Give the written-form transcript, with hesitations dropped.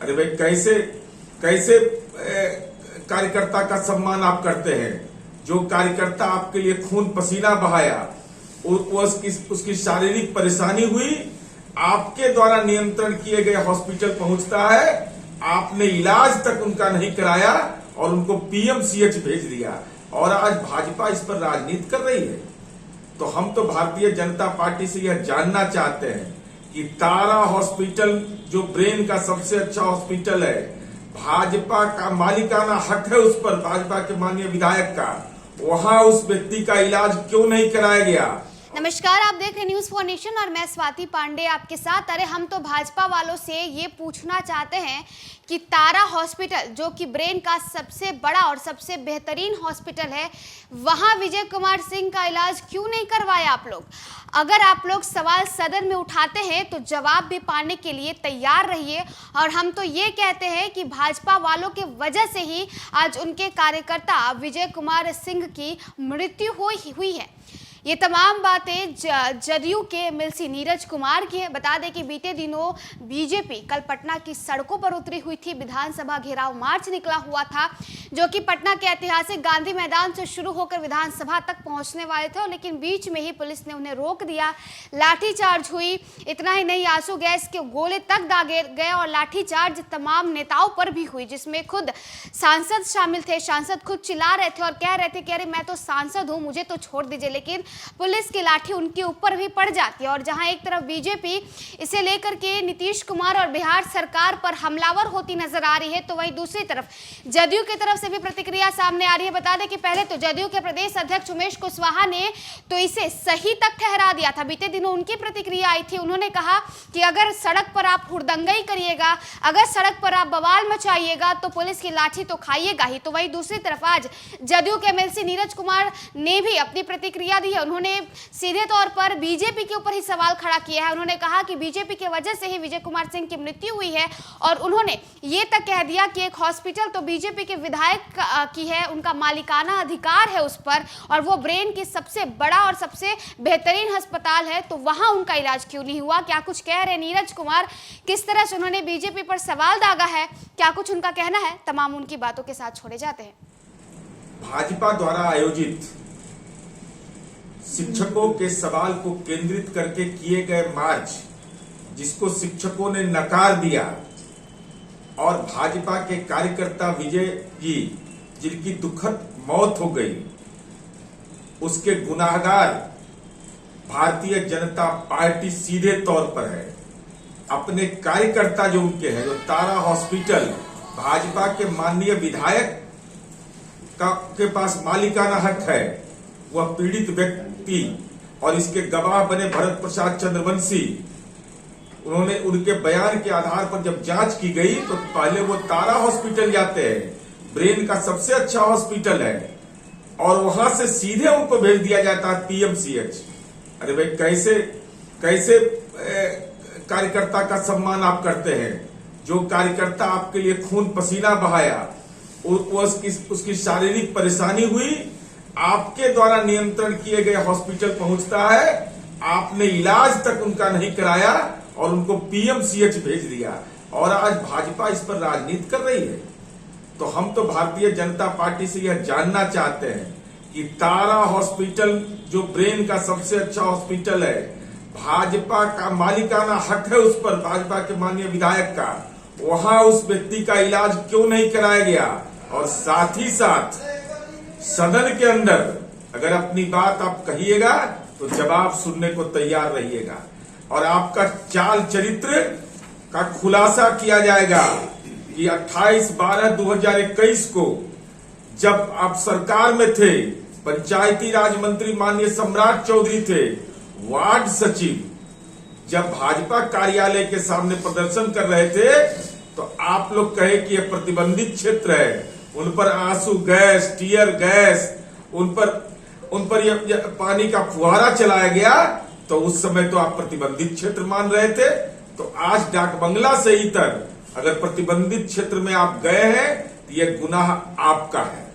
अरे भाई कैसे कैसे कार्यकर्ता का सम्मान आप करते हैं? जो कार्यकर्ता आपके लिए खून पसीना बहाया, उसकी शारीरिक परेशानी हुई, आपके द्वारा नियंत्रण किए गए हॉस्पिटल पहुंचता है, आपने इलाज तक उनका नहीं कराया और उनको पीएमसीएच भेज दिया, और आज भाजपा इस पर राजनीति कर रही है। तो हम तो भारतीय जनता पार्टी से यह जानना चाहते हैं कि तारा हॉस्पिटल जो ब्रेन का सबसे अच्छा हॉस्पिटल है, भाजपा का मालिकाना हक है उस पर, भाजपा के माननीय विधायक का, वहां उस व्यक्ति का इलाज क्यों नहीं कराया गया? नमस्कार, आप देख रहे न्यूज फॉर नेशन और मैं स्वाति पांडे आपके साथ। अरे हम तो भाजपा वालों से ये पूछना चाहते हैं कि तारा हॉस्पिटल जो कि ब्रेन का सबसे बड़ा और सबसे बेहतरीन हॉस्पिटल है, वहां विजय कुमार सिंह का इलाज क्यों नहीं करवाया आप लोग? अगर आप लोग सवाल सदन में उठाते हैं तो जवाब भी पाने के लिए तैयार रहिए। और हम तो ये कहते हैं कि भाजपा वालों के वजह से ही आज उनके कार्यकर्ता विजय कुमार सिंह की मृत्यु हुई है। ये तमाम बातें जदयू के एमएलसी नीरज कुमार की है। बता दें कि बीते दिनों बीजेपी कल पटना की सड़कों पर उतरी हुई थी। विधानसभा घेराव मार्च निकला हुआ था जो कि पटना के ऐतिहासिक गांधी मैदान से शुरू होकर विधानसभा तक पहुंचने वाले थे, लेकिन बीच में ही पुलिस ने उन्हें रोक दिया, लाठीचार्ज हुई। इतना ही नहीं, आंसू गैस के गोले तक दागे गए और लाठीचार्ज तमाम नेताओं पर भी हुई, जिसमें खुद सांसद शामिल थे। सांसद खुद चिल्ला रहे थे और कह रहे थे कि अरे मैं तो सांसद हूं, मुझे तो छोड़ दीजिए, लेकिन पुलिस की लाठी उनके ऊपर भी पड़ जाती है। और जहां एक तरफ बीजेपी इसे लेकर के नीतीश कुमार और बिहार सरकार पर हमलावर होती नजर आ रही है, तो वहीं दूसरी तरफ जदयू की तरफ से भी प्रतिक्रिया सामने आ रही है। बता दें कि पहले तो जदयू के प्रदेश अध्यक्ष उमेश कुशवाहा ने तो इसे सही तक ठहरा दिया था। बीते दिनों उनकी प्रतिक्रिया आई थी, उन्होंने कहा कि अगर सड़क पर आप हुड़दंगई करिएगा, अगर सड़क पर आप बवाल मचाइएगा तो पुलिस की लाठी तो खाइएगा ही। तो वहीं दूसरी तरफ आज जदयू के एमएलसी नीरज कुमार ने भी अपनी प्रतिक्रिया दी है। उन्होंने सीधे तौर पर बीजेपी के ऊपर ही सवाल खड़ा किया है। उन्होंने कहा कि बीजेपी की वजह से ही विजय कुमार सिंह की मृत्यु हुई है, और उन्होंने ये तक कह दिया कि एक हॉस्पिटल तो बीजेपी के विधायक की है, उनका मालिकाना अधिकार है उस पर, और वो ब्रेन की सबसे बड़ा और सबसे बेहतरीन अस्पताल है, तो वहां उनका इलाज क्यों नहीं हुआ? क्या कुछ कह रहे नीरज कुमार, किस तरह से उन्होंने बीजेपी पर सवाल दागा है, क्या कुछ उनका कहना है, तमाम उनकी बातों के साथ छोड़े जाते हैं। भाजपा द्वारा आयोजित शिक्षकों के सवाल को केंद्रित करके किए गए मार्च, जिसको शिक्षकों ने नकार दिया, और भाजपा के कार्यकर्ता विजय की जिनकी दुखद मौत हो गई, उसके गुनाहगार भारतीय जनता पार्टी सीधे तौर पर है। अपने कार्यकर्ता जो उनके हैं, जो तारा हॉस्पिटल भाजपा के माननीय विधायक के पास मालिकाना हक है, वह पीड़ित व्यक्ति और इसके गवाह बने भरत प्रसाद चंद्रवंशी, उन्होंने उनके बयान के आधार पर जब जांच की गई तो पहले वो तारा हॉस्पिटल जाते हैं, ब्रेन का सबसे अच्छा हॉस्पिटल है, और वहां से सीधे उनको भेज दिया जाता है पीएमसीएच। अरे भाई कैसे कैसे कार्यकर्ता का सम्मान आप करते हैं? जो कार्यकर्ता आपके लिए खून पसीना बहाया, उसकी शारीरिक परेशानी हुई, आपके द्वारा नियंत्रण किए गए हॉस्पिटल पहुंचता है, आपने इलाज तक उनका नहीं कराया और उनको पीएमसीएच भेज दिया, और आज भाजपा इस पर राजनीति कर रही है। तो हम तो भारतीय जनता पार्टी से यह जानना चाहते हैं कि तारा हॉस्पिटल जो ब्रेन का सबसे अच्छा हॉस्पिटल है, भाजपा का मालिकाना हक है उस पर, भाजपा के माननीय विधायक का, वहां उस व्यक्ति का इलाज क्यों नहीं कराया गया? और साथ ही साथ सदन के अंदर अगर अपनी बात आप कहिएगा तो जवाब सुनने को तैयार रहिएगा, और आपका चाल चरित्र का खुलासा किया जाएगा कि 28/12/2021 को जब आप सरकार में थे, पंचायती राज मंत्री माननीय सम्राट चौधरी थे, वार्ड सचिव जब भाजपा कार्यालय के सामने प्रदर्शन कर रहे थे, तो आप लोग कहे कि यह प्रतिबंधित क्षेत्र है, उन पर आंसू गैस, टीयर गैस, उन पर यह पानी का फुहारा चलाया गया, तो उस समय तो आप प्रतिबंधित क्षेत्र मान रहे थे। तो आज डाक बंगला से ही तक अगर प्रतिबंधित क्षेत्र में आप गए हैं, तो यह गुनाह आपका है।